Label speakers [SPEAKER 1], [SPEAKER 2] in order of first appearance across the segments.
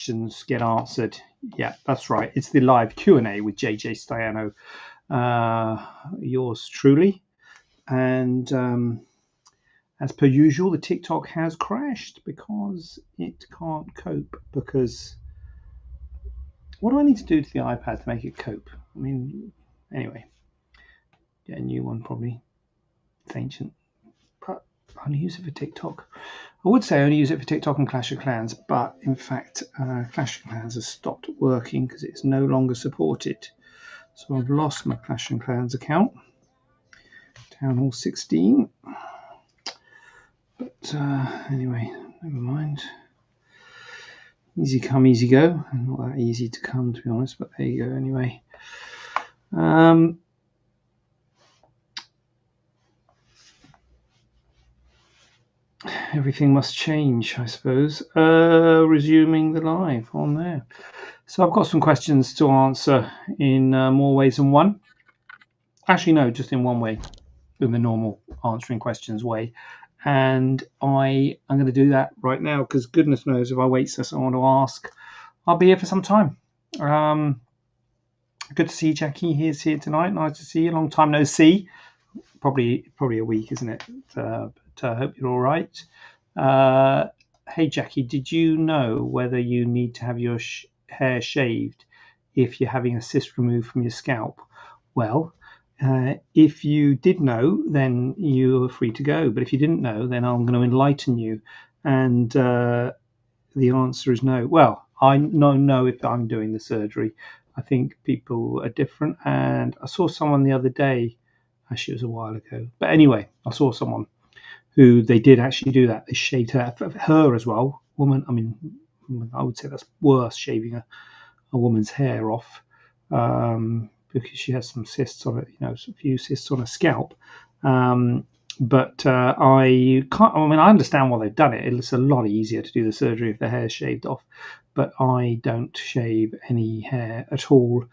[SPEAKER 1] questions get answered. Yeah, that's right. It's the live Q&A with JJ Staiano, yours truly. And as per usual, the TikTok has crashed because it can't cope. Because what do I need to do to the iPad to make it cope? I mean, anyway, get a new one probably. It's ancient. But I only use it for TikTok. I would say I only use it for TikTok and Clash of Clans, but in fact, Clash of Clans has stopped working because it's no longer supported. So I've lost my Clash of Clans account. Town Hall 16. But anyway, never mind. Easy come, easy go. Not that easy to come, to be honest, but there you go anyway. Everything must change, I suppose. Resuming the live on there. So I've got some questions to answer in more ways than one. Actually, no, just in one way, in the normal answering questions way. And I'm going to do that right now because goodness knows if I wait for someone to ask, I'll be here for some time. Good to see Jackie. He's here tonight. Nice to see you. Long time no see. Probably a week, isn't it? But I hope you're all right. Hey, Jackie, did you know whether you need to have your hair shaved if you're having a cyst removed from your scalp? Well, if you did know, then you are free to go. But if you didn't know, then I'm going to enlighten you. And the answer is no. Well, I don't know if I'm doing the surgery. I think people are different. And I saw someone the other day. Actually, it was a while ago. But anyway, I saw someone who they did actually do that. They shaved her as well. Woman, I mean, I would say that's worse, shaving a woman's hair off. Because she has some cysts on it, a few cysts on her scalp. But I can't. I mean, I understand why they've done it. It's a lot easier to do the surgery if the hair's shaved off. But I don't shave any hair at all.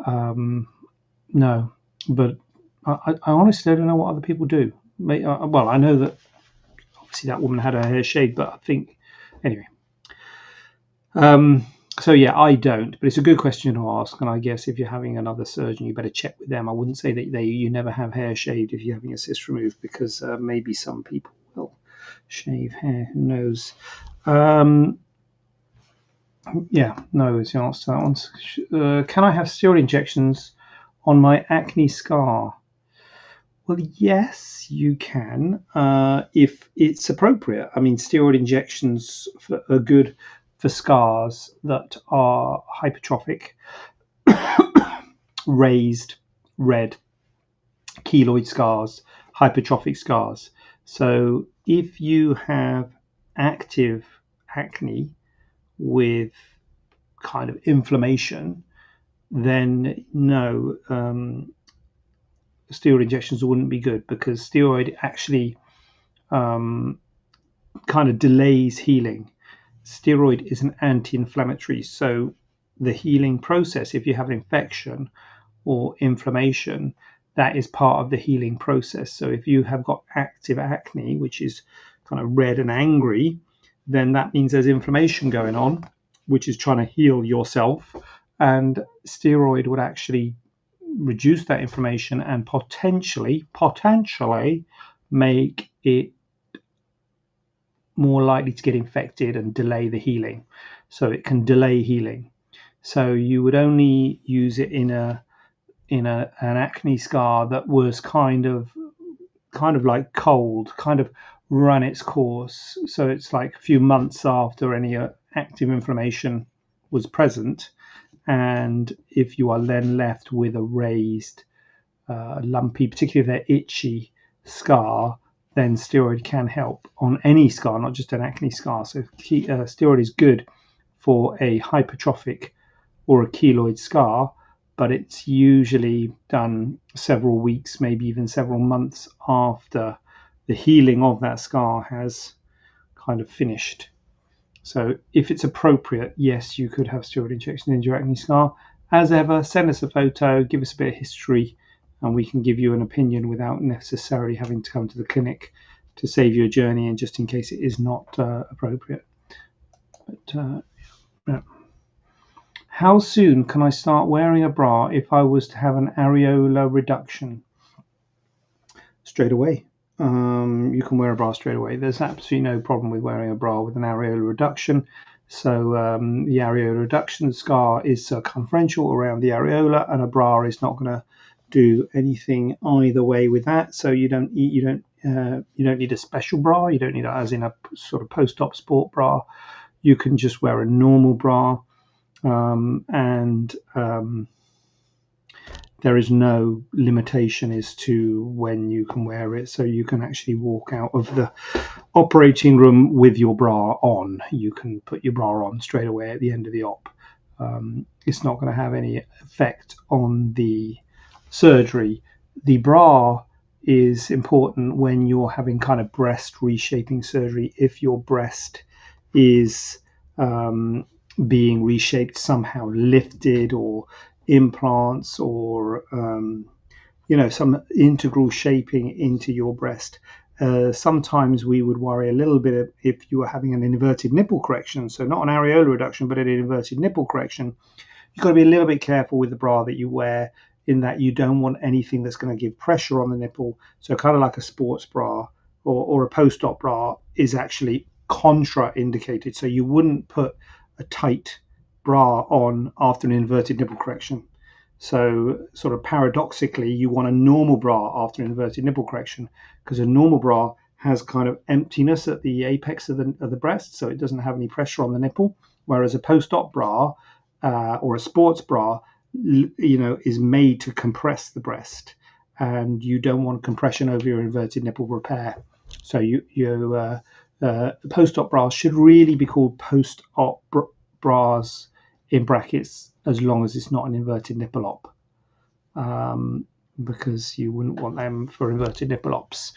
[SPEAKER 1] No, but I honestly don't know what other people do. Well, I know that obviously that woman had her hair shaved, but I think anyway. So yeah, I don't, but it's a good question to ask. And I guess if you're having another surgeon, you better check with them. I wouldn't say that you never have hair shaved if you're having a cyst removed, because maybe some people will shave hair. Who knows? Yeah, no is the answer to that one. Can I have steroid injections on my acne scar? Well, yes, you can if it's appropriate. I mean, steroid injections are good for scars that are hypertrophic, raised, red, keloid scars, hypertrophic scars. So if you have active acne with kind of inflammation, then no, steroid injections wouldn't be good, because steroid actually kind of delays healing. Steroid is an anti-inflammatory, so the healing process, if you have infection or inflammation, that is part of the healing process. So if you have got active acne, which is kind of red and angry, then that means there's inflammation going on, which is trying to heal yourself, and steroid would actually reduce that inflammation and potentially make it more likely to get infected and delay the healing. So it can delay healing. So you would only use it in an acne scar that was kind of like cold, kind of run its course. So it's like a few months after any active inflammation was present. And if you are then left with a raised, lumpy, particularly if they're itchy scar, then steroid can help on any scar, not just an acne scar. So steroid is good for a hypertrophic or a keloid scar, but it's usually done several weeks, maybe even several months after the healing of that scar has kind of finished. So if it's appropriate, yes, you could have steroid injection in your acne scar. As ever, send us a photo, give us a bit of history, and we can give you an opinion without necessarily having to come to the clinic, to save you a journey and just in case it is not appropriate. But How soon can I start wearing a bra if I was to have an areola reduction? Straight away. You can wear a bra straight away. There's absolutely no problem with wearing a bra with an areola reduction. So the areola reduction scar is circumferential around the areola, and a bra is not going to do anything either way with that. So you don't need a special bra. You don't need it as in a sort of post-op sport bra. You can just wear a normal bra, and there is no limitation as to when you can wear it. So you can actually walk out of the operating room with your bra on. You can put your bra on straight away at the end of the op. It's not going to have any effect on the surgery. The bra is important when you're having kind of breast reshaping surgery. If your breast is being reshaped somehow, lifted, or implants, or some integral shaping into your breast. Sometimes we would worry a little bit if you were having an inverted nipple correction, so not an areola reduction but an inverted nipple correction. You've got to be a little bit careful with the bra that you wear, in that you don't want anything that's going to give pressure on the nipple. So kind of like a sports bra or a post-op bra is actually contraindicated. So you wouldn't put a tight bra on after an inverted nipple correction. So sort of paradoxically, you want a normal bra after an inverted nipple correction, because a normal bra has kind of emptiness at the apex of the breast, so it doesn't have any pressure on the nipple. Whereas a post-op bra or a sports bra, is made to compress the breast, and you don't want compression over your inverted nipple repair. So post-op bras should really be called post-op bras in brackets, as long as it's not an inverted nipple op, because you wouldn't want them for inverted nipple ops.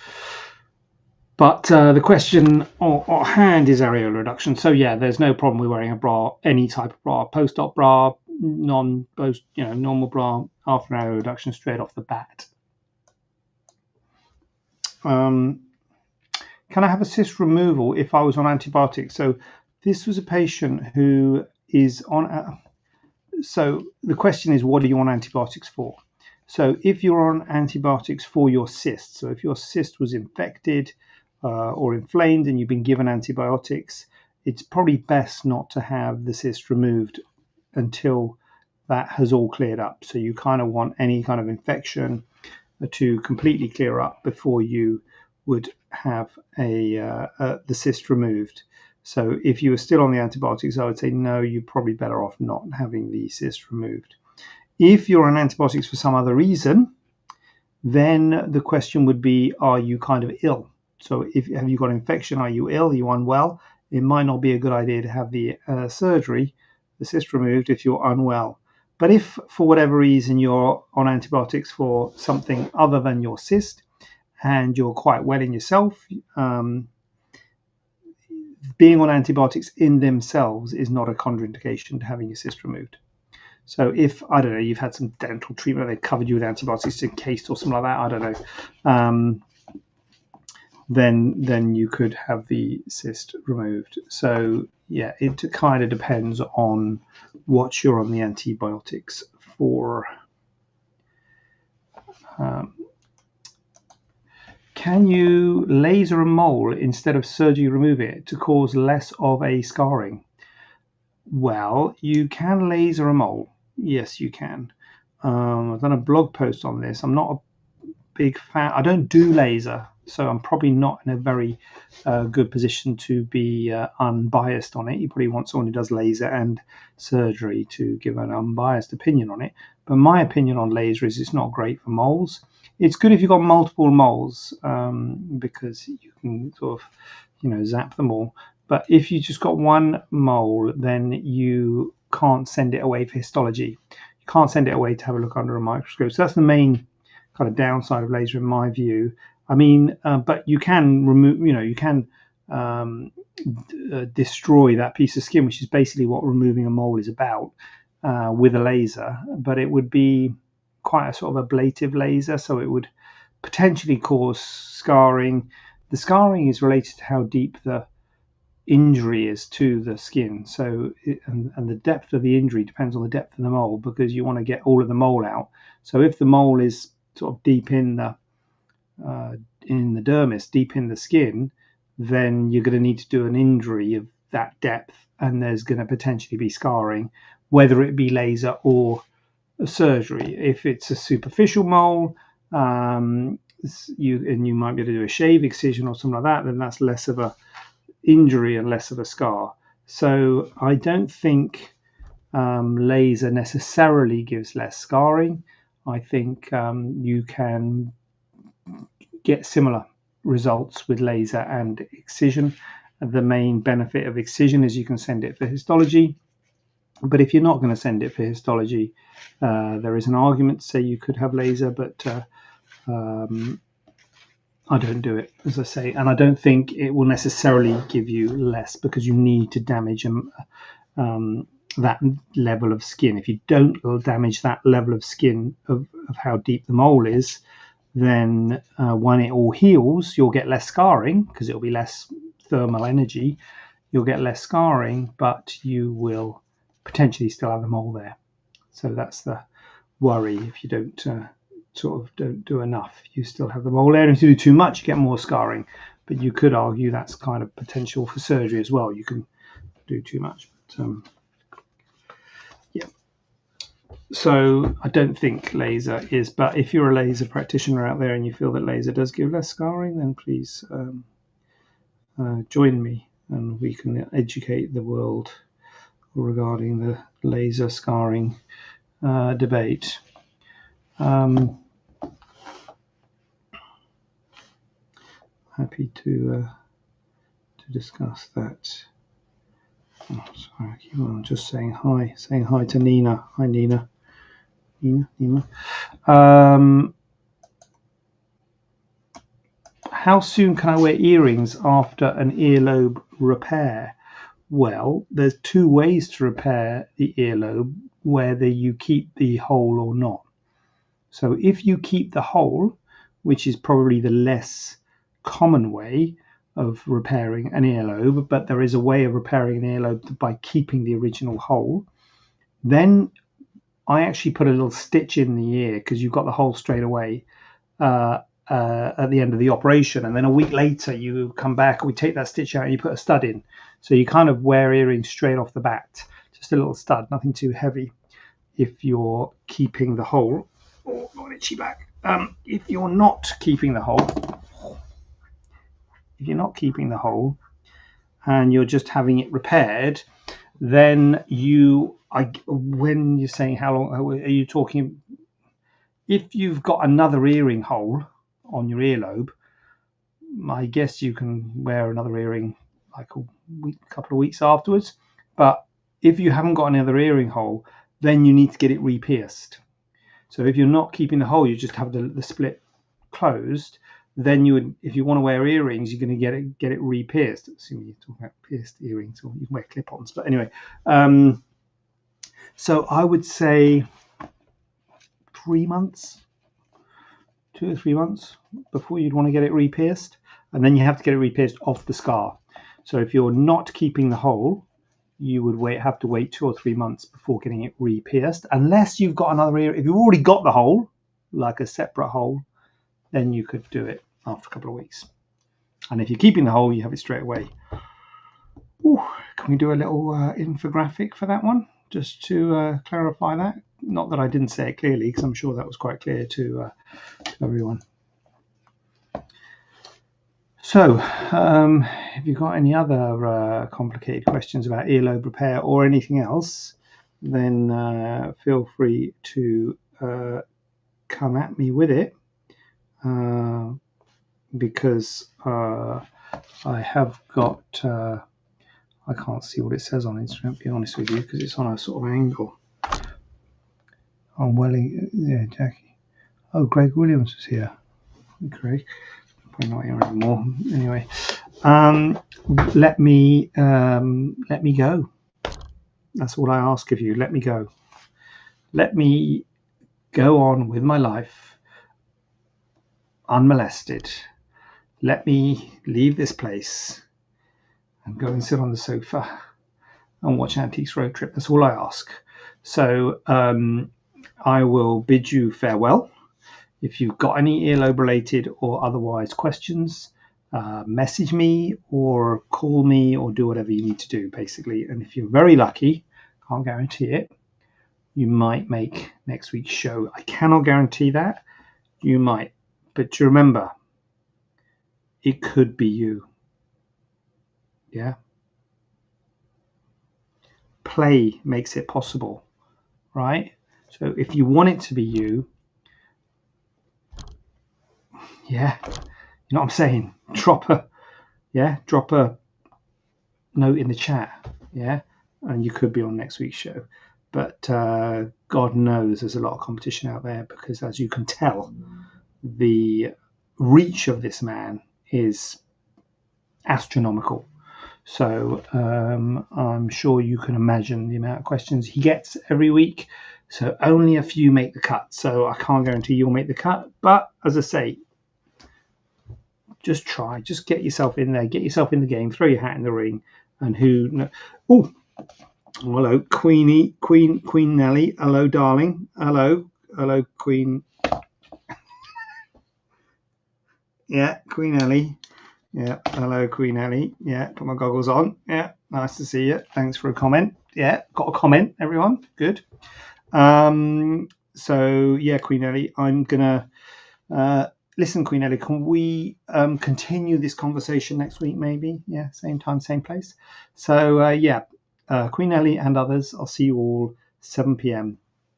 [SPEAKER 1] But the question at hand is areola reduction. So yeah, there's no problem with wearing a bra, any type of bra, post-op bra, normal bra after an areola reduction straight off the bat. Can I have a cyst removal if I was on antibiotics? So this was a patient who is on. So the question is, what are you on antibiotics for? So if you're on antibiotics for your cyst, so if your cyst was infected or inflamed and you've been given antibiotics, it's probably best not to have the cyst removed until that has all cleared up. So you kind of want any kind of infection to completely clear up before you would have the cyst removed. So if you were still on the antibiotics, I would say no, you're probably better off not having the cyst removed. If you're on antibiotics for some other reason, then the question would be, are you kind of ill? So have you got infection? Are you ill? Are you unwell? It might not be a good idea to have the surgery, the cyst removed, if you're unwell. But if for whatever reason you're on antibiotics for something other than your cyst and you're quite well in yourself, being on antibiotics in themselves is not a contraindication to having your cyst removed. So if, I don't know, you've had some dental treatment, they've covered you with antibiotics encased or something like that, I don't know, then you could have the cyst removed. So yeah, it kind of depends on what you're on the antibiotics for. Can you laser a mole instead of surgically remove it to cause less of a scarring? Well, you can laser a mole. Yes, you can. I've done a blog post on this. I'm not a big fan. I don't do laser, so I'm probably not in a very good position to be unbiased on it. You probably want someone who does laser and surgery to give an unbiased opinion on it. But my opinion on laser is it's not great for moles. It's good if you've got multiple moles, because you can sort of, zap them all. But if you just got one mole, then you can't send it away for histology. You can't send it away to have a look under a microscope. So that's the main kind of downside of laser in my view. I mean, but you can remove, you can destroy that piece of skin, which is basically what removing a mole is about, with a laser. But it would be quite a sort of ablative laser, so it would potentially cause scarring. The scarring is related to how deep the injury is to the skin. So and the depth of the injury depends on the depth of the mole, because you want to get all of the mole out. So if the mole is sort of deep in the dermis, deep in the skin, then you're going to need to do an injury of that depth, and there's going to potentially be scarring, whether it be laser or surgery. If it's a superficial mole, you might be able to do a shave excision or something like that, then that's less of a injury and less of a scar. So I don't think laser necessarily gives less scarring. I think you can get similar results with laser and excision. The main benefit of excision is you can send it for histology, but if you're not going to send it for histology, there is an argument to say you could have laser, but I don't do it, as I say, and I don't think it will necessarily give you less, because you need to damage that level of skin. If you don't damage that level of skin of how deep the mole is, then when it all heals, you'll get less scarring, because it'll be less thermal energy. You'll get less scarring, but you will potentially still have the mole there. So that's the worry. If you don't don't do enough, you still have the mole there. And if you do too much, you get more scarring. But you could argue that's kind of potential for surgery as well. You can do too much. But, yeah. So I don't think laser is, but if you're a laser practitioner out there and you feel that laser does give less scarring, then please join me and we can educate the world regarding the laser scarring debate. Happy to discuss that. Oh, sorry, I keep on just saying hi to Nina. Hi, Nina. Nina. How soon can I wear earrings after an earlobe repair? Well, there's two ways to repair the earlobe, whether you keep the hole or not. So if you keep the hole, which is probably the less common way of repairing an earlobe, but there is a way of repairing an earlobe by keeping the original hole, then I actually put a little stitch in the ear, because you've got the hole straight away at the end of the operation, and then a week later you come back, we take that stitch out and you put a stud in. So you kind of wear earrings straight off the bat, just a little stud, nothing too heavy, if you're keeping the hole. Oh, got an itchy back. If you're not keeping the hole, and you're just having it repaired, then when you're saying how long are you talking, if you've got another earring hole on your earlobe, I guess you can wear another earring like a couple of weeks afterwards. But if you haven't got another earring hole, then you need to get it re-pierced. So if you're not keeping the hole, you just have the split closed, then if you want to wear earrings, you're going to get it re-pierced. Assuming you're talking about pierced earrings, or you can wear clip-ons. But anyway, so I would say 3 months, 2 or 3 months before you'd want to get it re-pierced, and then you have to get it re-pierced off the scar. So if you're not keeping the hole, you would have to wait 2 or 3 months before getting it re-pierced, unless you've got another ear. If you've already got the hole, like a separate hole, then you could do it after a couple of weeks. And if you're keeping the hole, you have it straight away. Ooh, can we do a little infographic for that one, just to clarify that? Not that I didn't say it clearly, because I'm sure that was quite clear to everyone. So, if you've got any other complicated questions about earlobe repair or anything else, then feel free to come at me with it, because I have got, I can't see what it says on Instagram, to be honest with you, because it's on a sort of angle. Oh, Welling, yeah, Jackie. Oh, Greg Williams is here. Greg. Probably not here anymore. Anyway, let me go. That's all I ask of you. Let me go. Let me go on with my life unmolested. Let me leave this place and go and sit on the sofa and watch Antiques Road Trip. That's all I ask. So I will bid you farewell. If you've got any earlobe related or otherwise questions, message me or call me or do whatever you need to do, basically. And if you're very lucky, can't guarantee it, you might make next week's show. I cannot guarantee that. You might. But remember, it could be you. Yeah. Play makes it possible, right? So if you want it to be you, yeah, you know what I'm saying? Drop a note in the chat, yeah, and you could be on next week's show. But God knows there's a lot of competition out there, because as you can tell, the reach of this man is astronomical. So I'm sure you can imagine the amount of questions he gets every week. So only a few make the cut. So I can't guarantee you'll make the cut. But as I say, just try. Just get yourself in there. Get yourself in the game. Throw your hat in the ring. And who knows? Oh, hello, Queen Nelly. Hello, darling. Hello, Queen. Yeah, Queen Ellie. Yeah, hello, Queen Ellie. Yeah, put my goggles on. Yeah, nice to see you. Thanks for a comment. Yeah, got a comment, everyone. Good. So yeah, Queen Ellie, I'm gonna listen, Queen Ellie. Can we continue this conversation next week? Maybe. Yeah, same time, same place. So yeah, Queen Ellie and others. I'll see you all 7 p.m.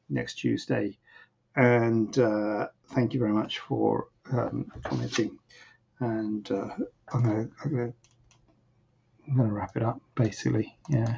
[SPEAKER 1] next Tuesday. And thank you very much for commenting. And I'm gonna wrap it up, basically. Yeah.